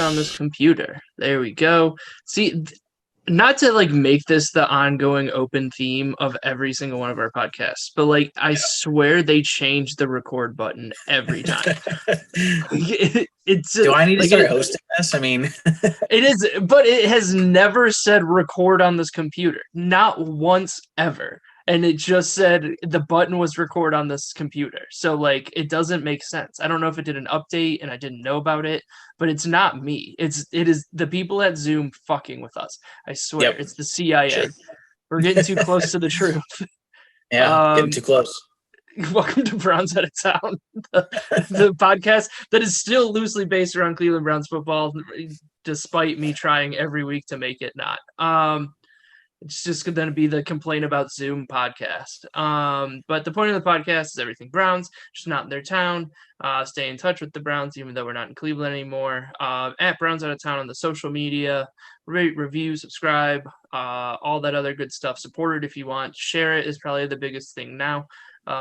on this computer. There we go. See, not to like make this the ongoing open theme of every single one of our podcasts, but like I swear they change the record button every time. It's Do I need to like start hosting this? I mean, it is, but it has never said record on this computer, not once ever. And it just said the button was record on this computer. So like it doesn't make sense. I don't know if it did an update and I didn't know about it, but it's not me. It is the people at Zoom fucking with us. I swear. yep, It's the CIA. sure. We're getting too close to the truth. Yeah, getting Um too close. Welcome to Browns Out of Town, the podcast that is still loosely based around Cleveland Browns football, despite me trying every week to make it not. It's just going to be the Complain About Zoom podcast. But the point of the podcast is everything Browns, just not in their town. Stay in touch with the Browns, even though we're not in Cleveland anymore. At Browns Out of Town on the social media. Rate, review, subscribe, all that other good stuff. Support it if you want. Share it is probably the biggest thing now.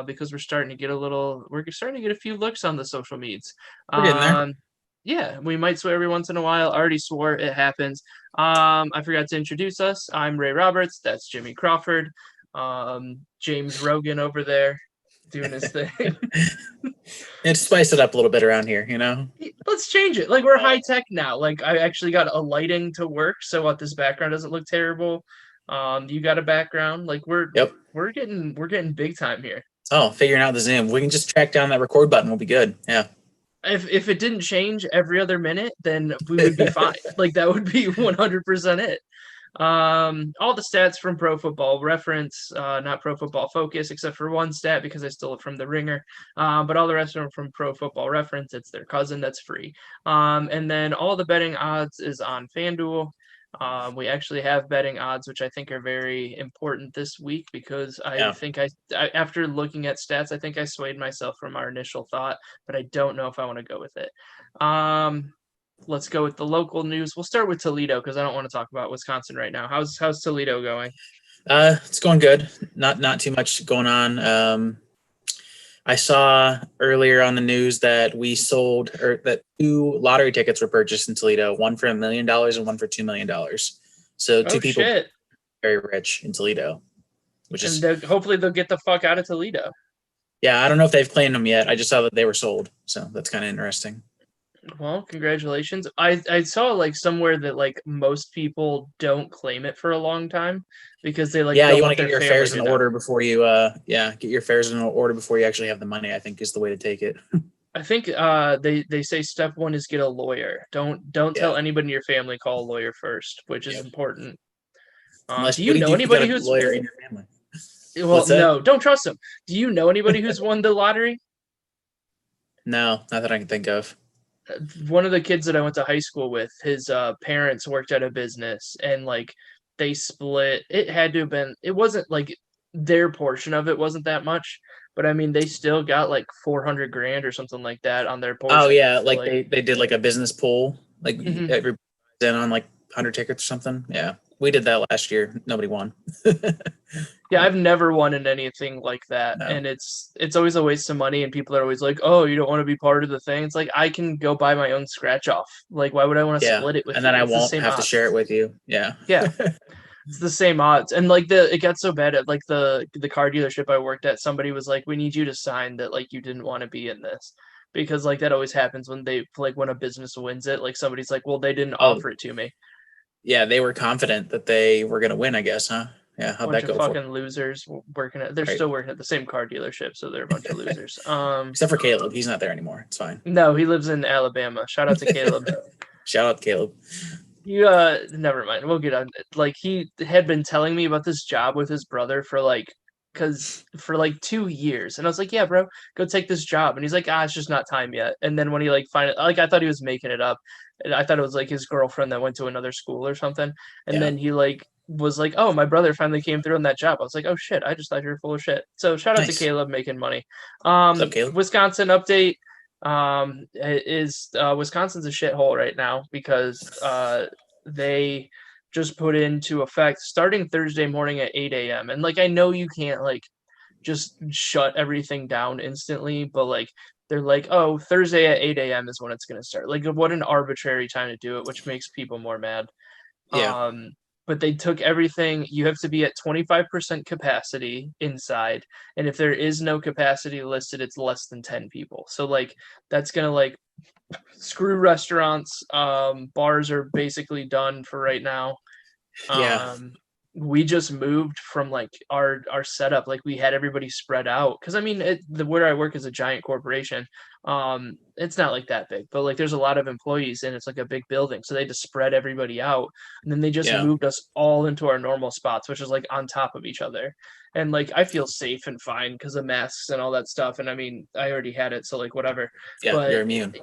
Because we're starting to get a few looks on the social medias. We're getting there. Yeah, we might swear every once in a while. Already swore, it happens. I forgot to introduce us. I'm Ray Roberts. That's Jimmy Crawford. James Rogan over there doing his thing. And spice it up a little bit around here, you know? Let's change it. Like we're high tech now. Like I actually got a lighting to work, so what this background doesn't look terrible. You got a background. Like Yep. we're getting big time here. Oh, figuring out the Zoom. We can just track down that record button. We'll be good. Yeah. If it didn't change every other minute, then we would be fine. Like that would be 100% it. All the stats from Pro Football Reference, not Pro Football Focus, except for one stat because I stole it from the Ringer. But all the rest of them from Pro Football Reference. It's their cousin that's free. And then all the betting odds is on FanDuel. We actually have betting odds, which I think are very important this week because I think after looking at stats, I think I swayed myself from our initial thought, but I don't know if I want to go with it. Let's go with the local news. We'll start with Toledo because I don't want to talk about Wisconsin right now. How's Toledo going? It's going good. Not too much going on. I saw earlier on the news that that 2 lottery tickets were purchased in Toledo, one for $1 million and one for $2 million. So two people very rich in Toledo, which is hopefully they'll get the fuck out of Toledo. Yeah, I don't know if they've claimed them yet. I just saw that they were sold, so that's kind of interesting. Well, congratulations. I saw like somewhere that like most people don't claim it for a long time because they like you want to get your affairs in order before you get your affairs in order before you actually have the money, I think is the way to take it. I think they say step 1 is get a lawyer. Don't tell anybody in your family, call a lawyer first, which is important. Do you know anybody who's a lawyer in your family? Well, no, don't trust them. Do you know anybody who's won the lottery? No, not that I can think of. One of the kids that I went to high school with, his parents worked at a business and like they split. It had to have been, it wasn't like their portion of it wasn't that much, but I mean, they still got like 400 grand or something like that on their portion. Oh yeah. Like they did like a business pool, like everybody in on like 100 tickets or something. Yeah. We did that last year. Nobody won. Yeah, I've never won in anything like that. No. And it's always a waste of money and people are always like, "Oh, you don't want to be part of the thing." It's like I can go buy my own scratch off. Like why would I want to split it with you? And then I won't have to share it with you. Yeah. Yeah. It's the same odds. And like it got so bad at like the car dealership I worked at, somebody was like, "We need you to sign that like you didn't want to be in this." Because like that always happens when when a business wins it, like somebody's like, "Well, they didn't offer it to me." Yeah, they were confident that they were going to win, I guess, huh? Yeah, how'd that go? Fucking losers working at. They're still working at the same car dealership, so they're a bunch of losers. Except for Caleb, he's not there anymore. It's fine. No, he lives in Alabama. Shout out to Caleb. Shout out to Caleb. You never mind. We'll get on. Like he had been telling me about this job with his brother for like 2 years, and I was like, "Yeah, bro, go take this job." And he's like, "It's just not time yet." And then when he like finally, like I thought he was making it up. I thought it was like his girlfriend that went to another school or something. And then he like was like, "Oh, my brother finally came through on that job." I was like, "Oh shit, I just thought you were full of shit." So shout out to Caleb making money. What's up, Caleb? Wisconsin update is Wisconsin's a shithole right now because they just put into effect starting Thursday morning at 8 a.m. And like I know you can't like just shut everything down instantly, but like they're like, oh, Thursday at 8 a.m. is when it's going to start. Like, what an arbitrary time to do it, which makes people more mad. Yeah. But they took everything. You have to be at 25% capacity inside, and if there is no capacity listed, it's less than 10 people. So like that's gonna like screw restaurants. Bars are basically done for right now. Yeah. We just moved from like our setup. Like we had everybody spread out because I mean where I work is a giant corporation. It's not like that big, but like there's a lot of employees and it's like a big building, so they just spread everybody out, and then they just Yeah. moved us all into our normal spots, which is like on top of each other. And like I feel safe and fine because of masks and all that stuff. And I mean I already had it, so like whatever. Yeah. But You're immune.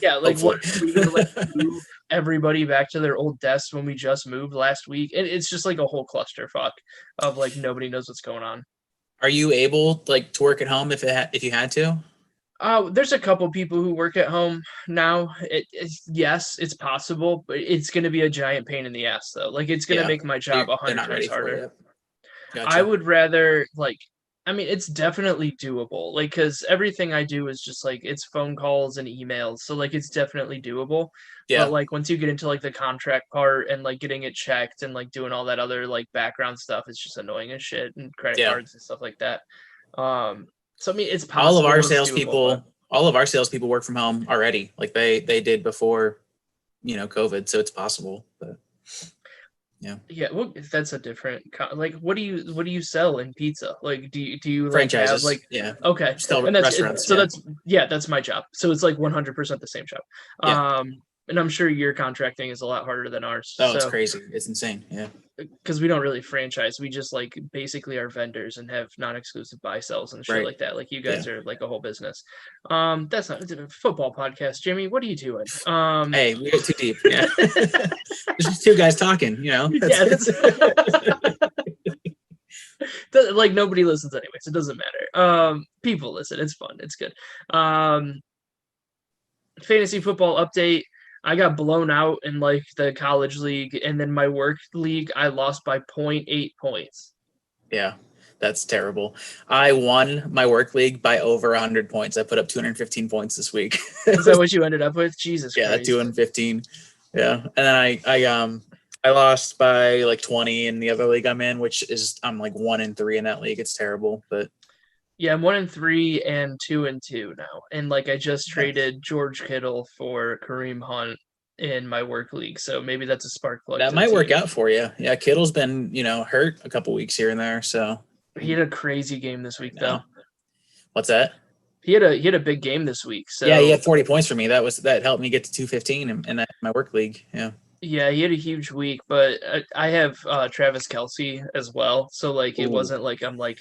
yeah, like what Hopefully. are we gonna like move everybody back to their old desks when we just moved last week? And it's just like a whole clusterfuck of like nobody knows what's going on. Are you able like to work at home if you had to? There's a couple people who work at home now. Yes, it's possible, but it's going to be a giant pain in the ass though. Like it's going to Yeah. make my job They're 100 not ready times for harder. it. I Gotcha. would rather like I mean it's definitely doable. Like cuz everything I do is just like it's phone calls and emails. So like it's definitely doable. But Yeah. like once you get into like the contract part and like getting it checked and like doing all that other like background stuff, it's just annoying as shit and credit Yeah. cards and stuff like that. Um so I mean it's All of our possible, it's doable, but salespeople work from home already. Like they did before, COVID. So it's possible. But yeah. yeah, well, that's a different like what do you sell in pizza? Like do you like have Franchises. like Yeah. okay, Still and that's restaurants. so Yeah. that's yeah, that's my job. So it's like 100% the same job. Yeah. And I'm sure your contracting is a lot harder than ours. Oh, it's So crazy. It's insane. Yeah. because we don't really franchise, we just like basically are vendors and have non-exclusive buy sells and shit Right. like that. Like you Yeah. guys are like a whole business. That's not it's a football podcast, Jimmy. What are you doing? Hey, we get too deep. Yeah. There's just two guys talking, yeah, that's like nobody listens anyways. It doesn't matter. People listen. It's fun. It's good. Fantasy football update. I got blown out in like the college league, and then my work league, I lost by 0.8 points. Yeah. That's terrible. I won my work league by over 100 points. I put up 215 points this week. Is that what you ended up with? Jesus Yeah, Christ. 215. Yeah. And then I lost by like 20 in the other league I'm in, which is I'm like 1-3 in that league. It's terrible, but Yeah, I'm 1-3 and 2-2 now. And like I just traded George Kittle for Kareem Hunt in my work league. So maybe that's a spark plug. that to the might work team. out for you. Yeah, Kittle's been, hurt a couple weeks here and there. So He had a crazy game this week though. What's that? He had a big game this week. So Yeah, he had 40 points for me. That helped me get to 215 in my work league. Yeah. yeah, he had a huge week, but I have Travis Kelce as well. So like it Ooh. wasn't like I'm like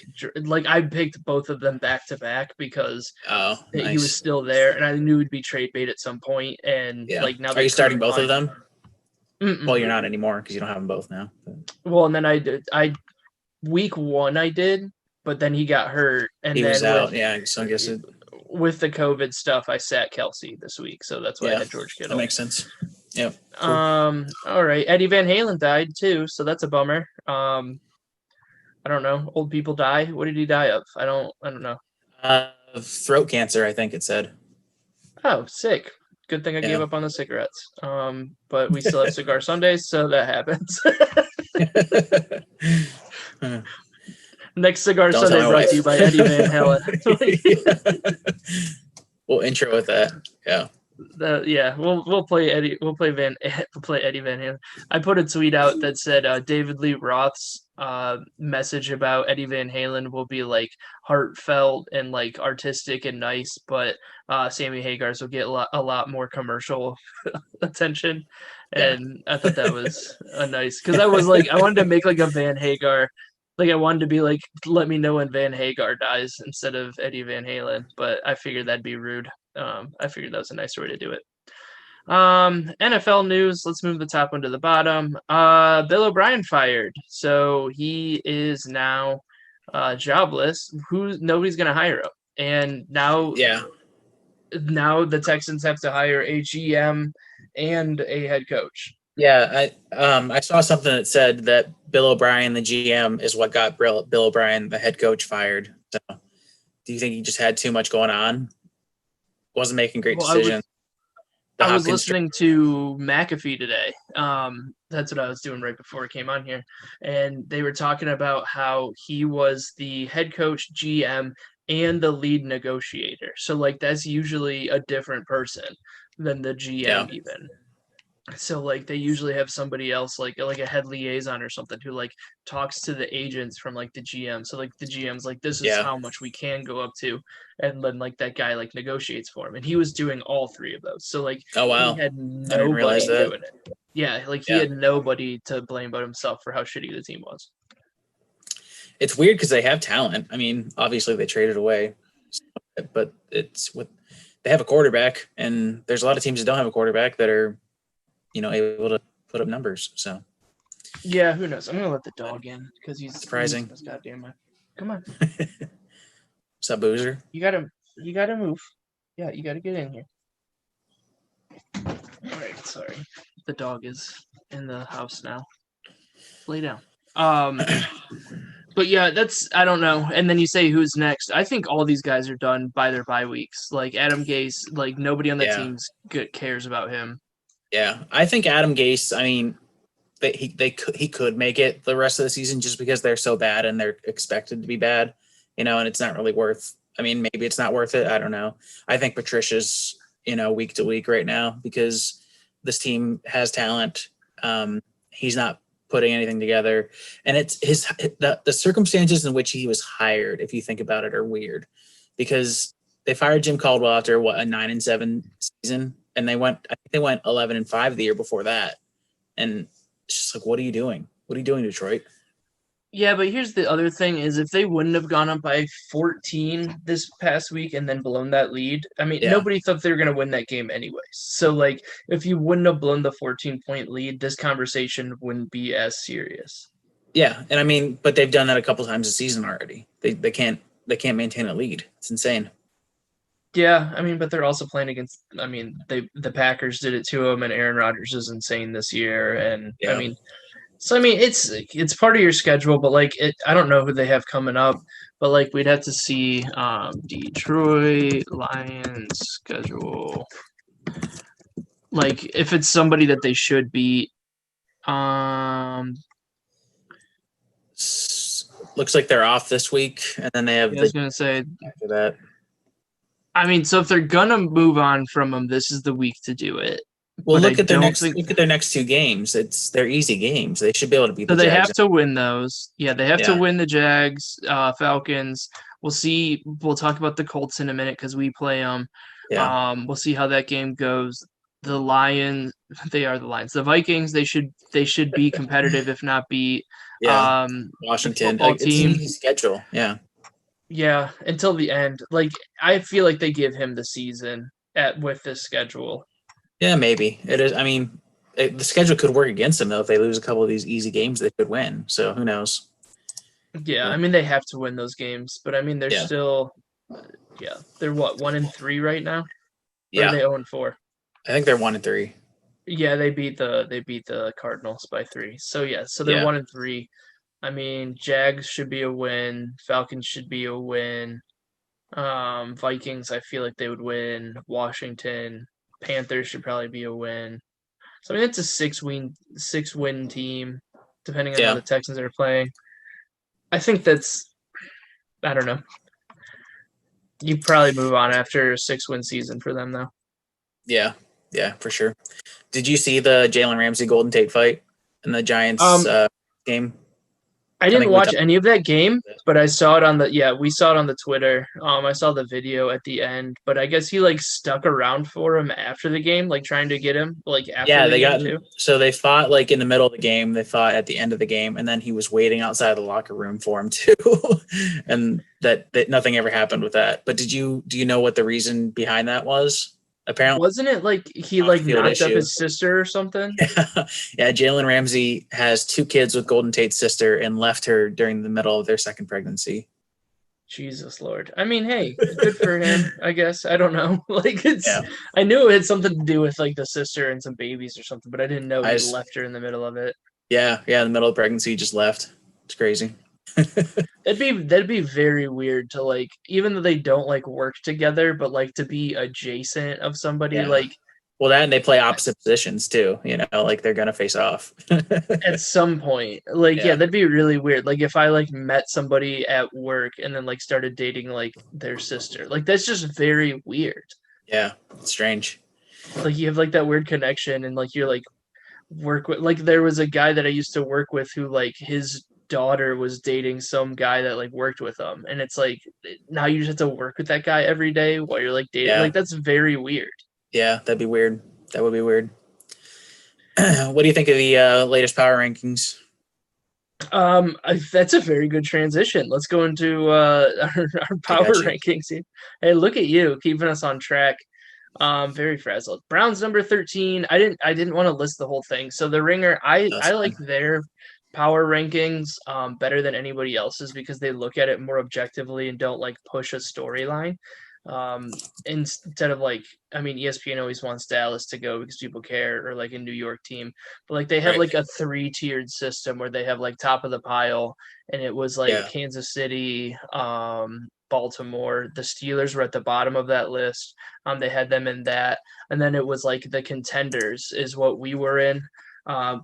I picked both of them back to back because Oh, nice. he was still there, and I knew he'd be trade bait at some point. And Yeah. like now, Are you starting both of Hunt. them? Mm-mm. Well, you're not anymore because you don't have them both now. Well, and then I week 1 I did, but then he got hurt, and He then was out. Yeah, so I guess with the COVID stuff, I sat Kelce this week, so that's why I had George Kittle. That makes sense. Yep. Cool. All right. Eddie Van Halen died too, so that's a bummer. I don't know. Old people die. What did he die of? I don't know. Throat cancer, I think it said. Oh, sick. Good thing I gave up on the cigarettes. But we still have cigar Sundays, so that happens. Next cigar Don't Sunday tell my brought wife. to you by Eddie Van Halen. We'll intro with that. Yeah. Yeah, we'll play Eddie. We'll play Eddie Van Halen. I put a tweet out that said David Lee Roth's message about Eddie Van Halen will be like heartfelt and like artistic and nice, but Sammy Hagar's will get a lot more commercial attention. And I thought that was a nice because I was like I wanted to make like a Van Hagar. Like I wanted to be like, let me know when Van Hagar dies instead of Eddie Van Halen, but I figured that'd be rude. I figured that was a nicer way to do it. NFL news. Let's move the top one to the bottom. Bill O'Brien fired, so he is now jobless. Nobody's gonna hire him, and now the Texans have to hire a GM and a head coach. Yeah, I saw something that said that Bill O'Brien, the GM, is what got Bill O'Brien, the head coach, fired. So, do you think he just had too much going on? wasn't making great Well, decisions. I was listening to McAfee today. That's what I was doing right before I came on here. And they were talking about how he was the head coach, GM, and the lead negotiator. So, like, that's usually a different person than the GM even. So like they usually have somebody else like a head liaison or something who like talks to the agents from like the GM. So like the GM's like this is how much we can go up to, and then like that guy like negotiates for him. And he was doing all three of those. So like Oh wow, he had I didn't realize nobody that. doing it. Yeah, like he had nobody to blame but himself for how shitty the team was. It's weird because they have talent. I mean, obviously they traded away, but it's with they have a quarterback, and there's a lot of teams that don't have a quarterback that are, able to put up numbers. So yeah, who knows? I'm gonna let the dog in because he's surprising. This goddamn mind. Come on. What's up, Boozer? You gotta move. Yeah, you gotta get in here. All right, sorry. The dog is in the house now. Lay down. But yeah, I don't know. And then you say who's next. I think all these guys are done by their bye weeks. Like Adam Gase, like nobody on the team's cares about him. Yeah, I think Adam Gase. I mean, he could make it the rest of the season just because they're so bad and they're expected to be bad, and it's not really worth. I mean, maybe it's not worth it. I don't know. I think Patricia's week to week right now because this team has talent. He's not putting anything together, and it's the circumstances in which he was hired, if you think about it, are weird because they fired Jim Caldwell after a 9-7 season, and I think they went 11-5 the year before that, and it's just like, what are you doing? What are you doing, Detroit? Yeah, but here's the other thing is if they wouldn't have gone up by 14 this past week and then blown that lead, I mean, nobody thought they were going to win that game anyways. So, like, if you wouldn't have blown the 14-point lead, this conversation wouldn't be as serious. Yeah, and I mean, but they've done that a couple times this season already. They can't maintain a lead. It's insane. Yeah, I mean, but they're also playing against. I mean, the Packers did it to them, and Aaron Rodgers is insane this year, and I mean. So I mean, it's part of your schedule, but like I don't know who they have coming up, but like we'd have to see Detroit Lions schedule. Like if it's somebody that they should beat, looks like they're off this week, and then they have. I was gonna say after that. I mean, so if they're gonna move on from them, this is the week to do it. Well, look at their next two games. They're easy games. They should be able to beat the Jags. So they have to win those. Yeah, they have to win the Jags, Falcons. We'll see. We'll talk about the Colts in a minute because we play them. Yeah. We'll see how that game goes. The Lions, they are the Lions. The Vikings, they should be competitive, if not beat. Yeah. Washington. It's an easy schedule. Yeah. Yeah, until the end. Like I feel like they give him the season with this schedule. Yeah, maybe it is. I mean, the schedule could work against them though. If they lose a couple of these easy games, they could win. So who knows? Yeah, I mean they have to win those games, but I mean they're still, they're what 1-3 right now. Or are they 0-4? I think they're 1-3. Yeah, they beat the Cardinals by 3. So so they're 1-3. I mean, Jags should be a win. Falcons should be a win. Vikings, I feel like they would win. Washington. Panthers should probably be a win. So I mean it's a 6-win team, depending on how the Texans are playing. I think that's I don't know. You probably move on after a 6-win season for them though. Yeah, for sure. Did you see the Jalen Ramsey Golden Tate fight in the Giants game? I didn't watch any of that game, but I saw it on we saw it on the Twitter. I saw the video at the end, but I guess he like stuck around for him after the game, like trying to get him like after the game too. So they fought like in the middle of the game, they fought at the end of the game, and then he was waiting outside the locker room for him too. And that nothing ever happened with that. But do you know what the reason behind that was? Apparently, wasn't it like he like knocked up his sister or something? Yeah, Jalen Ramsey has 2 kids with Golden Tate's sister and left her during the middle of their second pregnancy. Jesus Lord. I mean, hey, good for him, I guess. I don't know. Like I knew it had something to do with like the sister and some babies or something, but I didn't know he left her in the middle of it. Yeah, in the middle of pregnancy, he just left. It's crazy. That'd be very weird to like, even though they don't like work together, but like to be adjacent of somebody Yeah. like Well, that and they play opposite positions too. Like they're gonna face off. at some point. Like, yeah, Yeah. that'd be really weird. Like if I like met somebody at work and then like started dating like their sister. Like that's just very weird. Yeah. It's strange. Like you have like that weird connection and like you're like work with like there was a guy that I used to work with who like his daughter was dating some guy that like worked with him and it's like now you just have to work with that guy every day while you're like dating Yeah. like that's very weird. Yeah. That'd be weird. That would be weird. What do you think of the latest power rankings? That's a very good transition. Let's go into our I power got you. rankings here. Hey, look at you keeping us on track. Very frazzled. Browns number 13. I didn't want to list the whole thing. So the Ringer, I That's like fine. their power rankings better than anybody else's because they look at it more objectively and don't like push a storyline. Instead of like, I mean, ESPN always wants Dallas to go because people care, or like a New York team, but like they have Right. like a three-tiered system where they have like top of the pile, and it was like Yeah. Kansas City, Baltimore. The Steelers were at the bottom of that list. They had them in that, and then it was like the contenders is what we were in.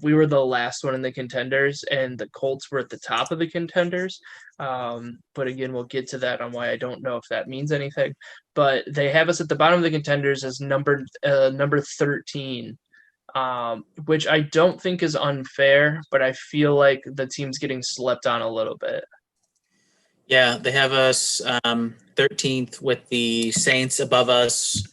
We were the last one in the contenders, and the Colts were at the top of the contenders. But again, we'll get to that on why I don't know if that means anything. But they have us at the bottom of the contenders as number 13, which I don't think is unfair, but I feel like the team's getting slept on a little bit. Yeah. They have us 13th with the Saints above us,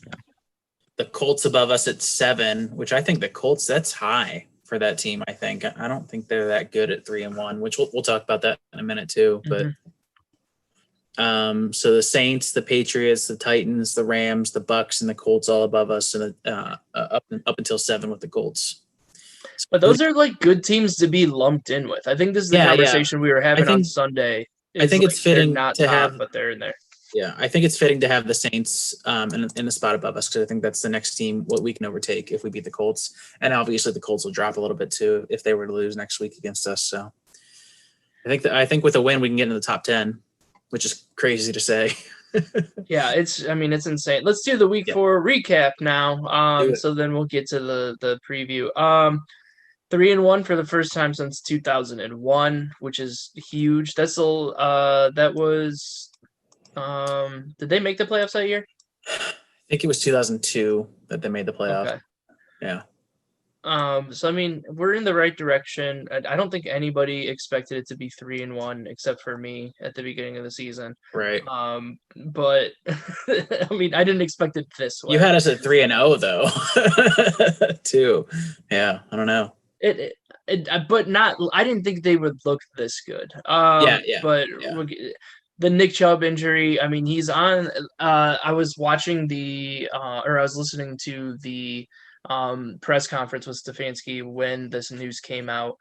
the Colts above us at 7, which I think the Colts, that's high for that team. I think I don't think they're that good at 3-1, which we'll talk about that in a minute too. But Mhm. so the Saints, the Patriots, the Titans, the Rams, the Bucks, and the Colts all above us, and up until 7 with the Colts. But So, those are like good teams to be lumped in with. I think this is the yeah, yeah. conversation we were I having on think Sunday. I Is think like it's they're fitting not to top, have. but they're in there. Yeah, I think it's fitting to have the Saints in the spot above us because I think that's the next team what we can overtake if we beat the Colts, and obviously the Colts will drop a little bit too if they were to lose next week against us. So I think with a win we can get into the top 10, which is crazy to say. Yeah, I mean it's insane. Let's do the week Yeah, 4 recap now. do it. So then we'll get to the preview. 3-1 for the first time since 2001, which is huge. That was did they make the playoffs that year? I think it was 2002 that they made the playoff. Okay. Yeah, So I mean, we're in the right direction. I don't think anybody expected it to be 3-1 except for me at the beginning of the season. right. But I mean, I didn't expect it this You way. had us at 3-0 though, too. Yeah, I don't know. But not. I didn't think they would look this good. Yeah, yeah, But yeah. the Nick Chubb injury. I mean, he's on. I was watching or I was listening to the press conference with Stefanski when this news came out.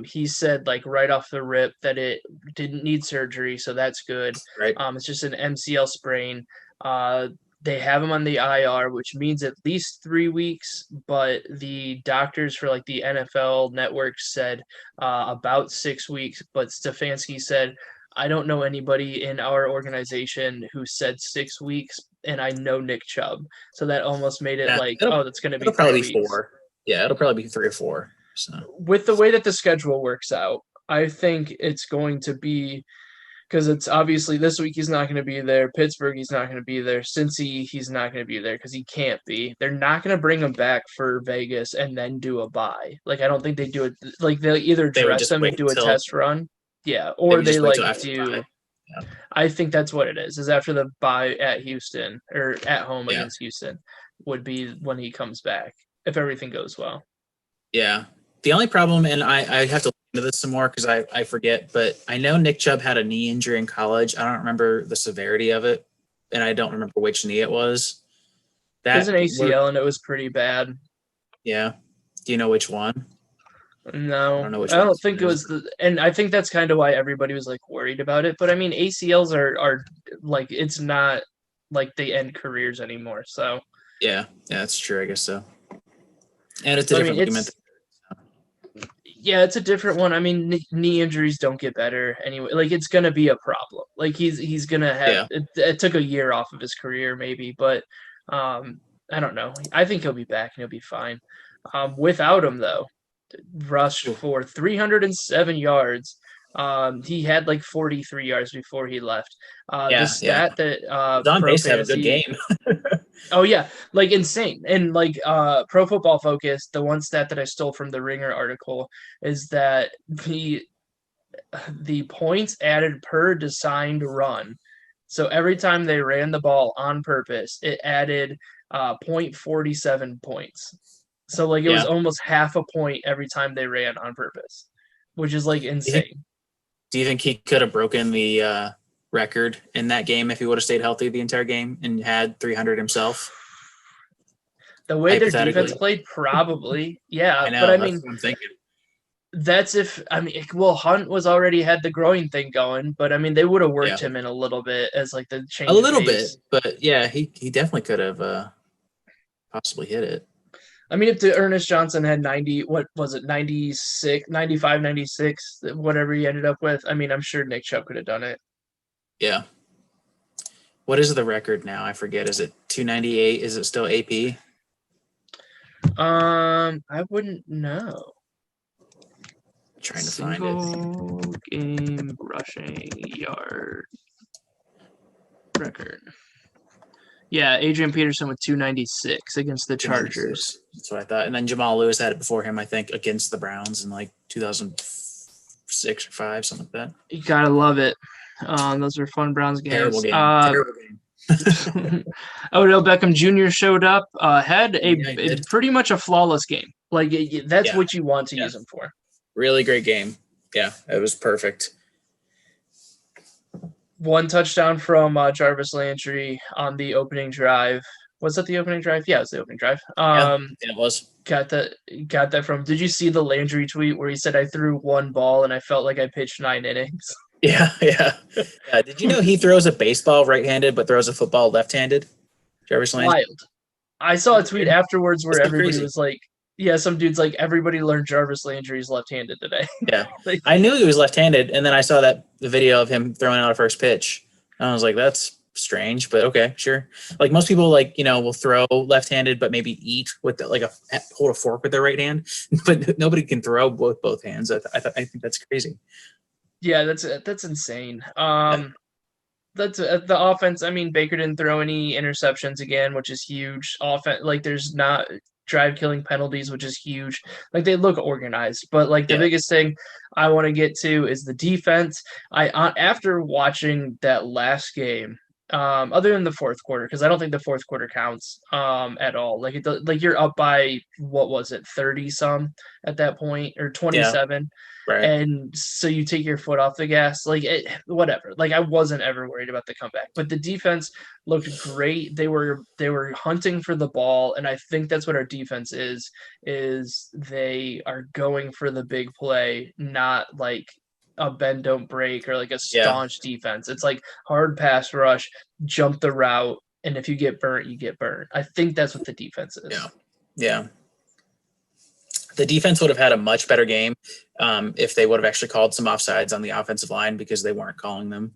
He said like right off the rip that it didn't need surgery, so that's good. Right. It's just an MCL sprain. They have him on the IR, which means at least 3 weeks. But the doctors for like the NFL network said about 6 weeks. But Stefanski said, I don't know anybody in our organization who said 6 weeks, and I know Nick Chubb. So that almost made it Yeah, like, oh, that's going to be it'll three probably be weeks. 4. Yeah, it'll probably be 3 or 4. So With the way that the schedule works out, I think it's going to be because it's obviously this week he's not going to be there. Pittsburgh, he's not going to be there. Cincy, he's not going to be there because he can't be. They're not going to bring him back for Vegas and then do a bye. Like I don't think they do it. Like they'll either they would dress just him and wait do a till test run, yeah, they or would they just wait like till after the do. bye. Yeah, I think that's what it is. Is after the bye at Houston or at home yeah, against Houston would be when he comes back if everything goes well. yeah. The only problem, and I have to look into this some more because I forget, but I know Nick Chubb had a knee injury in college. I don't remember the severity of it, and I don't remember which knee it was. It was an That were ACL and it was pretty bad. Yeah. Do you know which one? I No, don't know which I one don't this think one it is. was and I think that's kind of why everybody was like worried about it. But I mean, ACLs are like it's not like they end careers anymore. Yeah, yeah, that's true. I guess so. And it's a So I mean, different ligament. Yeah, it's a different one. I mean, knee injuries don't get better anyway. Like it's gonna be a problem. Like he's gonna have. Yeah. It took a year off of his career, maybe, but I don't know. I think he'll be back and he'll be fine. Without him though, rushed Ooh. for 307 yards. He had like 43 yards before he left. The Yeah. Yeah. stat that He's on Pro pace to have a good Fantasy game. Oh yeah, like insane. And like Pro Football Focus, the one stat that I stole from the Ringer article is that the points added per designed run. So every time they ran the ball on purpose, it added 0.47 points. So like it was Yeah. almost half a point every time they ran on purpose, which is like Do you think, insane. do you think he could have broken the record in that game if he would have stayed healthy the entire game and had 300 himself? The way their defense Hypothetically. played, probably, yeah. I But I know. That's mean, what I'm thinking. that's if I mean, well, Hunt was already had the groin thing going, but I mean, they would have Yeah. worked him in a little bit as like the A change of little bit, pace. but yeah, he definitely could have possibly hit it. I mean, if the Ernest Johnson had 90, what was it, 96, 95, 96, whatever he ended up with, I mean, I'm sure Nick Chubb could have done it. Yeah. What is the record now? I forget. Is it 298? Is it still AP? I wouldn't know. Trying to find it. Single game rushing yard record. Yeah, Adrian Peterson with 296 against the Chargers. That's what I thought. And then Jamal Lewis had it before him, I think, against the Browns in like 2006 or 5, something like that. You gotta love it. Those were fun Browns games. Terrible game. Terrible game. Odell Beckham Jr. showed up, had Yeah, pretty much a flawless game. Like that's Yeah. what you want to use him for. Really great game. Yeah, it was perfect. One touchdown from Jarvis Landry on the opening drive. Was that the opening drive? Yeah, it was the opening drive. Yeah, it was. Got that from. Did you see the Landry tweet where he said, "I threw one ball and I felt like I pitched 9 innings"? Yeah. Did you know he throws a baseball right-handed but throws a football left-handed? Jarvis Landry. Wild. I saw a tweet afterwards where That's everybody crazy. was like, "Yeah, some dude's like, everybody learned Jarvis Landry's left-handed today." Yeah, Like, I knew he was left-handed, and then I saw the video of him throwing out a first pitch. And I was like, "That's strange," but okay, sure. Like most people, will throw left-handed, but maybe eat with hold a fork with their right hand, but nobody can throw with both hands. I think that's crazy. yeah, that's insane. That's the offense. I mean, Baker didn't throw any interceptions again, which is huge. Offense, like there's not drive killing penalties, which is huge. Like they look organized, but like the Yeah. biggest thing I want to get to is the defense. After watching that last game, other than the fourth quarter, because I don't think the fourth quarter counts at all. Like you're up by what was it, 30 some at that point or 27. Right. And so you take your foot off the gas, whatever. Like I wasn't ever worried about the comeback, but the defense looked great. They were hunting for the ball, and I think that's what our defense is they are going for the big play, not like a bend don't break or like a staunch defense. It's like hard pass rush, jump the route, and if you get burnt, you get burnt. I think that's what the defense is. Yeah. The defense would have had a much better game if they would have actually called some offsides on the offensive line because they weren't calling them.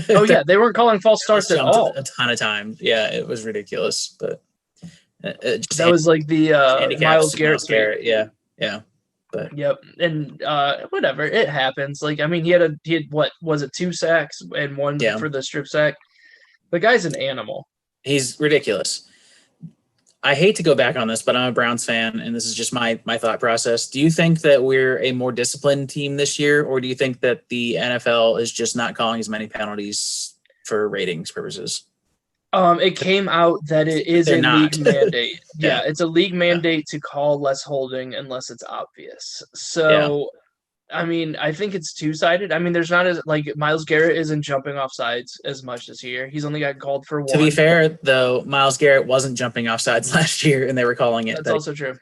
Oh yeah, they weren't calling false starts at all. A ton of times. Yeah, it was ridiculous, but that was like the Myles Garrett. Yeah. But yep, and whatever, it happens. Like I mean, he had what was it, 2 sacks and one for the strip sack. The guy's an animal. He's ridiculous. I hate to go back on this, but I'm a Browns fan, and this is just my thought process. Do you think that we're a more disciplined team this year, or do you think that the NFL is just not calling as many penalties for ratings purposes? It came out that it is a league mandate. Yeah, it's a league mandate to call less holding unless it's obvious. So, I mean, I think it's two-sided. I mean, there's not as like Myles Garrett isn't jumping off sides as much this year. He's only got called for 1. To be fair, though, Myles Garrett wasn't jumping off sides last year, and they were calling it. That's also true.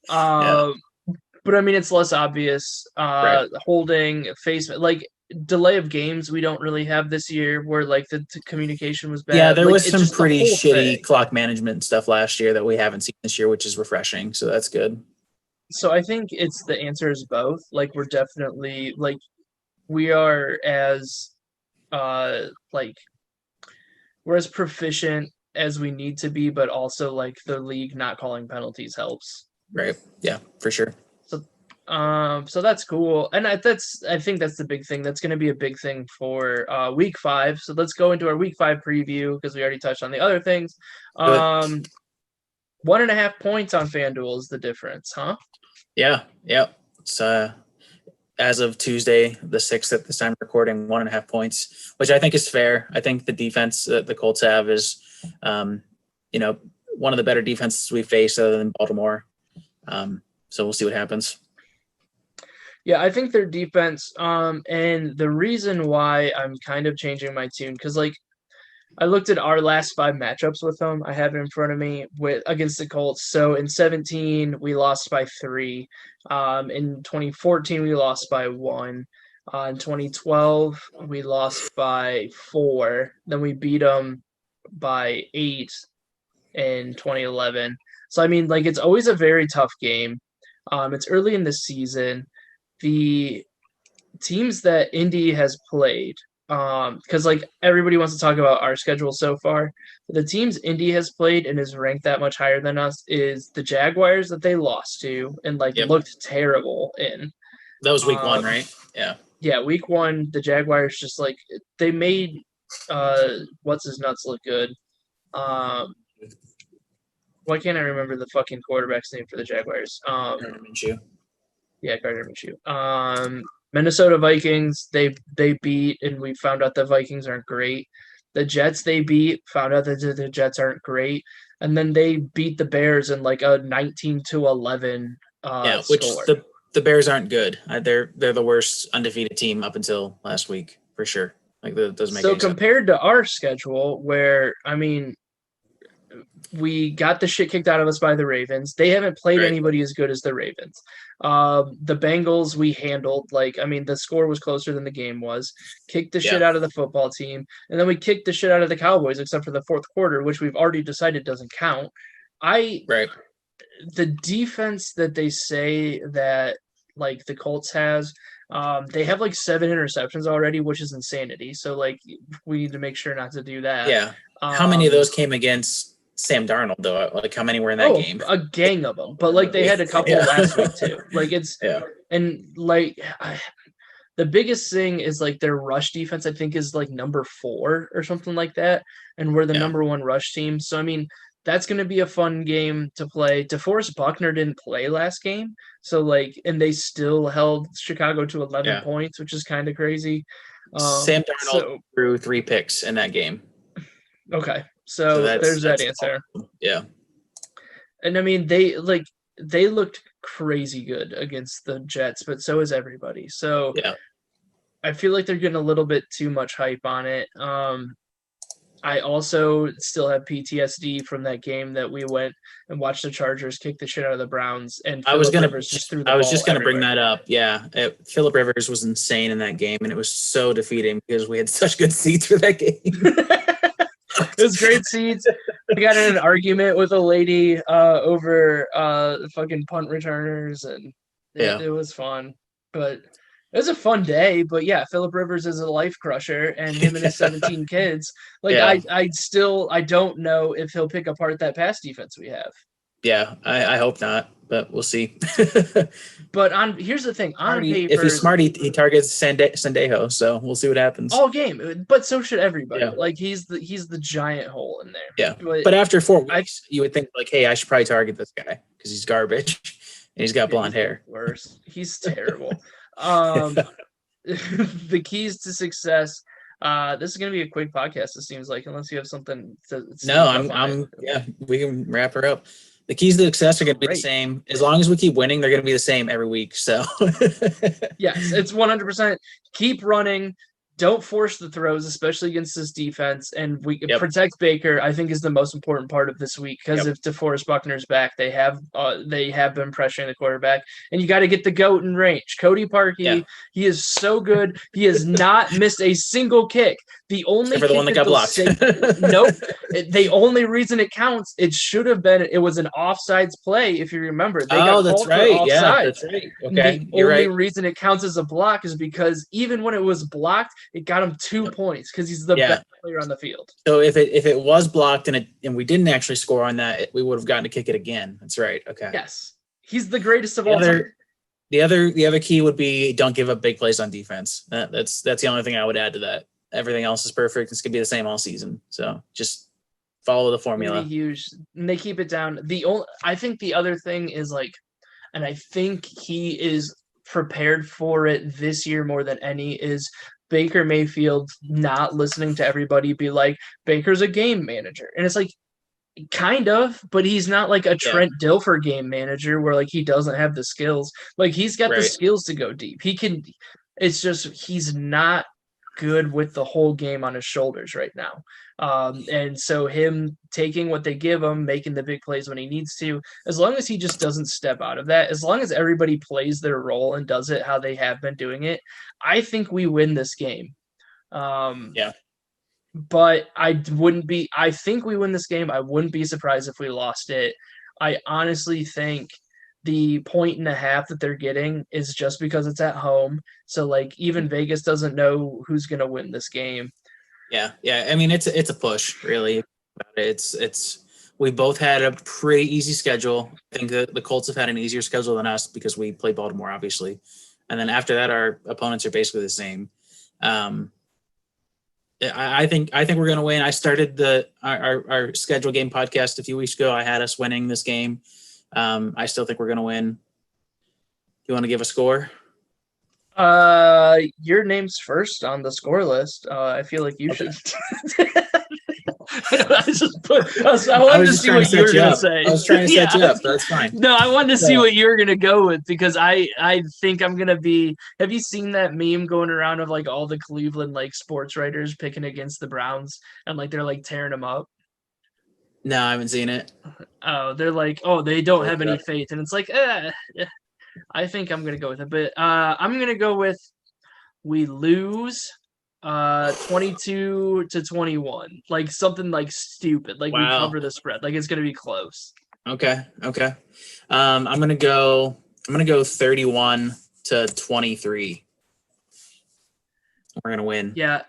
But I mean, it's less obvious. Right. Holding, face, like delay of games we don't really have this year where like the communication was bad. Yeah, there like, was some pretty shitty thing. clock management stuff last year that we haven't seen this year, which is refreshing. So that's good. So I think it's the answer is both. Like we're definitely like we are as like we're as proficient as we need to be, but also like the league not calling penalties helps. Right. Yeah, for sure. So so that's cool. And I think that's the big thing. That's going to be a big thing for week 5. So let's go into our week 5 preview because we already touched on the other things. Do it. 1.5 points on FanDuel is the difference, huh? Yeah. It's as of Tuesday, the 6th at this time recording, 1.5 points, which I think is fair. I think the defense that the Colts have is, one of the better defenses we face other than Baltimore. So we'll see what happens. Yeah, I think their defense, and the reason why I'm kind of changing my tune, because like I looked at our last 5 matchups with them. I have it in front of me with against the Colts. So in 17, we lost by 3. In 2014, we lost by 1. In 2012, we lost by 4. Then we beat them by 8 in 2011. So I mean, like it's always a very tough game. It's early in the season. The teams that Indy has played, because like everybody wants to talk about our schedule so far. The teams Indy has played and is ranked that much higher than us is the Jaguars that they lost to and like Yep. looked terrible in. That was week 1, right? Yeah. Yeah, week 1, the Jaguars just like they made what's his nuts look good. Why can't I remember the fucking quarterback's name for the Jaguars? Minshew. Yeah, Gardner Minshew. Minnesota Vikings, they beat, and we found out the Vikings aren't great. The Jets they beat, found out that the Jets aren't great, and then they beat the Bears in like a 19-11 which score. the Bears aren't good. They're the worst undefeated team up until last week for sure. Like that doesn't make so any sense. compared to our schedule, where I mean, we got the shit kicked out of us by the Ravens. They haven't played anybody as good as the Ravens. The Bengals we handled. Like, I mean, the score was closer than the game was. Kicked the shit out of the football team. And then we kicked the shit out of the Cowboys, except for the fourth quarter, which we've already decided doesn't count. The defense that they say that, like, the Colts has, they have, like, 7 interceptions already, which is insanity. So, like, we need to make sure not to do that. Yeah. How many of those came against Sam Darnold, though? Like, how many were in that game? A gang of them. But, like, they had a couple last week, too. Like, it's – and, like, the biggest thing is, like, their rush defense, I think, is, like, number 4 or something like that. And we're the number 1 rush team. So, I mean, that's going to be a fun game to play. DeForest Buckner didn't play last game. So, like – and they still held Chicago to 11 points, which is kind of crazy. Sam Darnold threw 3 picks in that game. Okay. So there's that answer. Awesome. Yeah. And I mean, they looked crazy good against the Jets, but so is everybody. So I feel like they're getting a little bit too much hype on it. I also still have PTSD from that game that we went and watched the Chargers kick the shit out of the Browns, and I was just going to bring that up. Yeah, Phillip Rivers was insane in that game, and it was so defeating because we had such good seats for that game. It was great seats. We got in an argument with a lady over fucking punt returners, and it was fun. But it was a fun day. But yeah, Phillip Rivers is a life crusher, and him and his 17 kids. Like I don't know if he'll pick apart that pass defense we have. Yeah, I hope not, but we'll see. But here's the thing: on paper, if he's smart, he targets Sandejo, so we'll see what happens all game. But so should everybody. Yeah. Like he's the giant hole in there. Yeah, but after 4 weeks, you would think like, hey, I should probably target this guy because he's garbage and he's got blonde hair. Worse, he's terrible. The keys to success. This is gonna be a quick podcast. It seems like, unless you have something to. No, we can wrap her up. The keys to success are going to be the same. As long as we keep winning, they're going to be the same every week. So, yes, it's 100%. Keep running. don't force the throws, especially against this defense, and we Yep. protect Baker. I think is the most important part of this week because if DeForest Buckner's back, they have been pressuring the quarterback, and you got to get the GOAT in range. Cody Parkey, he is so good. He has not missed a single kick. The only Except for the one that got blocked. Nope. The only reason it counts, it should have been. It was an offsides play, if you remember. They got that's called right. for offsides. Yeah, that's right. Okay, The only reason it counts as a block is because even when it was blocked, it got him 2 points because he's the best player on the field. So if it was blocked and we didn't actually score on that, we would have gotten to kick it again. That's right. Okay. Yes, he's the greatest of all time. The other key would be don't give up big plays on defense. That's the only thing I would add to that. Everything else is perfect. It's gonna be the same all season. So just follow the formula. Really huge, and they keep it down. I think the other thing is and I think he is prepared for it this year more than any is Baker Mayfield not listening to everybody be like, Baker's a game manager. And it's like, kind of, but he's not like a Trent Dilfer game manager where he doesn't have the skills. He's got the skills to go deep. It's just, he's not good with the whole game on his shoulders right now. And so him taking what they give him, making the big plays when he needs to, as long as he just doesn't step out of that, as long as everybody plays their role and does it how they have been doing it, I think we win this game. But I think we win this game. I wouldn't be surprised if we lost it. I honestly think the 1.5 that they're getting is just because it's at home. So even Vegas doesn't know who's going to win this game. Yeah. I mean, it's a push, really. It's we both had a pretty easy schedule. I think the Colts have had an easier schedule than us because we play Baltimore, obviously, and then after that, our opponents are basically the same. I think we're going to win. I started our schedule game podcast a few weeks ago. I had us winning this game. I still think we're going to win. You want to give a score? Your name's first on the score list. I feel like you should. I wanted to see what you were going to say. I was trying to set you up. That's fine. No, I wanted to see what you were going to go with because I think I'm going to be. Have you seen that meme going around of all the Cleveland sports writers picking against the Browns and they're tearing them up? No, I haven't seen it. Oh, they're they don't have any faith, and it's I think I'm gonna go with it, but I'm gonna go with we lose 22-21, something stupid, we cover the spread, it's gonna be close. Okay. I'm gonna go 31-23. We're gonna win. Yeah.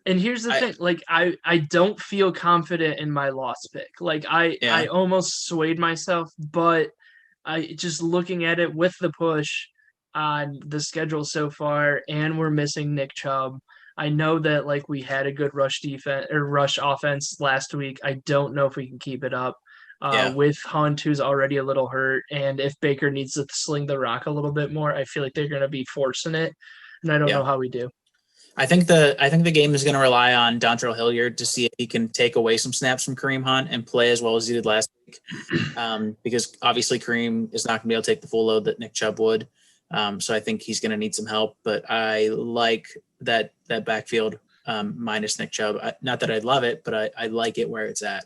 And here's the thing, I don't feel confident in my loss pick. I almost swayed myself, but I just looking at it with the push on the schedule so far, and we're missing Nick Chubb. I know that we had a good rush offense last week. I don't know if we can keep it up with Hunt, who's already a little hurt, and if Baker needs to sling the rock a little bit more, I feel like they're going to be forcing it, and I don't know how we do. I think the game is going to rely on Dontrell Hilliard to see if he can take away some snaps from Kareem Hunt and play as well as he did last week. Because obviously Kareem is not going to be able to take the full load that Nick Chubb would. So I think he's going to need some help. But I like that backfield minus Nick Chubb. Not that I love it, but I like it where it's at.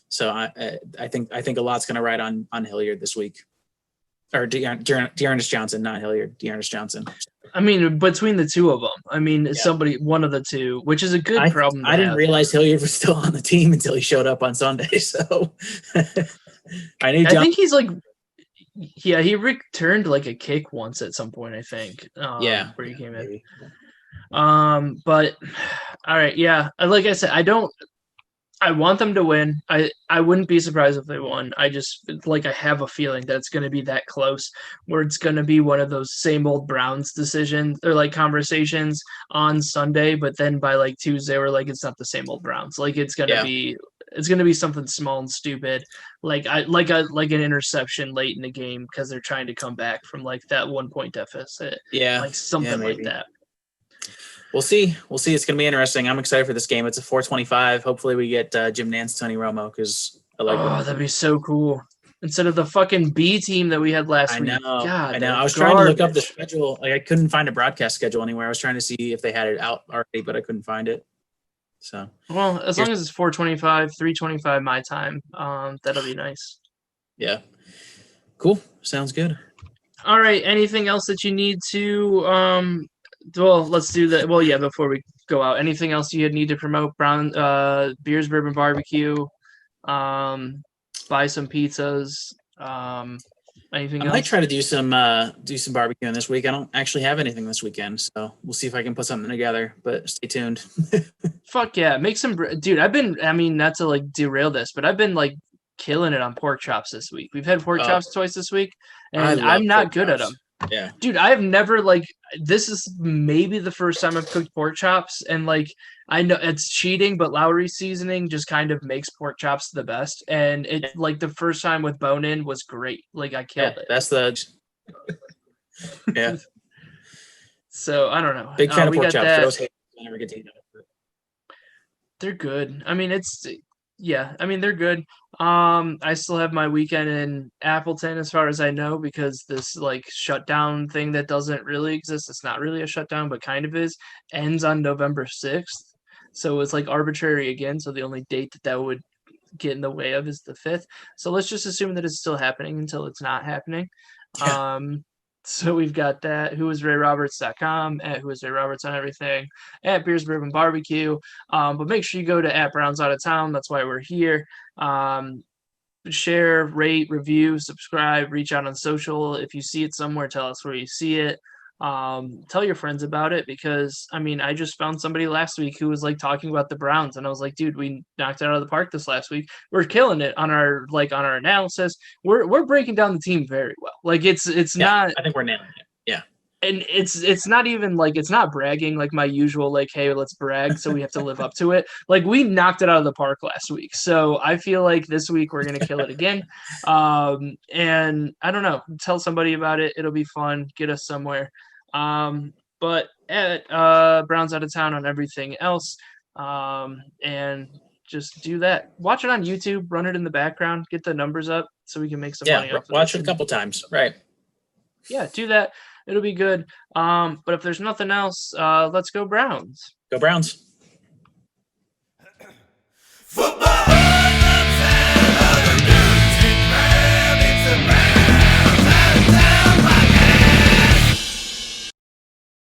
So I think a lot's going to ride on Hilliard this week. Or D'Ernest Johnson, not Hilliard. D'Ernest Johnson. I mean, between the two of them. I mean, one of the two, which is a good problem. I didn't realize Hilliard was still on the team until he showed up on Sunday. So I think he's he returned a kick once at some point, I think. Where he came in. But all right, yeah. Like I said, I want them to win. I wouldn't be surprised if they won. I just I have a feeling that it's going to be that close, where it's going to be one of those same old Browns decisions or conversations on Sunday, but then by Tuesday we're it's not the same old Browns. It's going to be something small and stupid, like an interception late in the game because they're trying to come back from that 1 point deficit. Something like that. We'll see. It's going to be interesting. I'm excited for this game. It's a 4:25. Hopefully we get Jim Nantz, Tony Romo, because I like. Oh, that'd be so cool. instead of the fucking B team that we had last I week. know. God, I know. they're I was trying to look up the garbage. schedule. Like I couldn't find a broadcast schedule anywhere. I was trying to see if they had it out already, but I couldn't find it. So Well, as here's long as it's 4:25, 3:25 my time, that'll be nice. yeah. Cool. Sounds good. All right. Anything else that you need to well, let's do that. Well, yeah, before we go out. Anything else you need to promote? Brown Beers Bourbon Barbecue. Buy some pizzas. Anything I might else? try to do some barbecuing this week. I don't actually have anything this weekend, so we'll see if I can put something together. But stay tuned. Fuck yeah, make some dude. I mean, not to like derail this, but I've been like killing it on pork chops this week. We've had pork Oh, chops twice this week, I and love I'm not pork good at them. chops. Yeah. Dude, I have never like this is maybe the first time I've cooked pork chops, and like I know it's cheating, but Lowry seasoning just kind of makes pork chops the best. And it like the first time with bone in was great. Like I Yeah, killed it. that's the yeah. So I don't know. Big fan of We pork got chops. that. Those hate. I never get to eat them. They're good. I mean, I mean, they're good. I still have my weekend in Appleton as far as I know because this like shutdown thing that doesn't really exist. It's not really a shutdown, but kind of is. Ends on November 6th. So it's like arbitrary again. So the only date that would get in the way of is the 5th. So let's just assume that it's still happening until it's not happening. Yeah. So we've got that. whoisrayroberts.com, at whoisrayroberts on everything, at Beers Bourbon Barbecue. But make sure you go to at Browns Out of Town. That's why we're here. Share, rate, review, subscribe, reach out on social. If you see it somewhere, tell us where you see it. Tell your friends about it because I mean I just found somebody last week who was like talking about the Browns and I was like, dude, we knocked it out of the park this last week. We're killing it on our analysis. We're breaking down the team very well. Like it's Yeah, not I think we're nailing it. Yeah. and it's not even like it's not bragging like my usual like hey let's brag so we have to live up to it. Like we knocked it out of the park last week, so I feel like this week we're gonna kill it again. And I don't know, tell somebody about it, it'll be fun, get us somewhere. But at Browns Out of Town on everything else, and just do that. Watch it on YouTube, run it in the background, get the numbers up so we can make some money off of watch this. it a couple times. Right. Yeah, do that. It'll be good. But if there's nothing else, let's go Browns. Go Browns.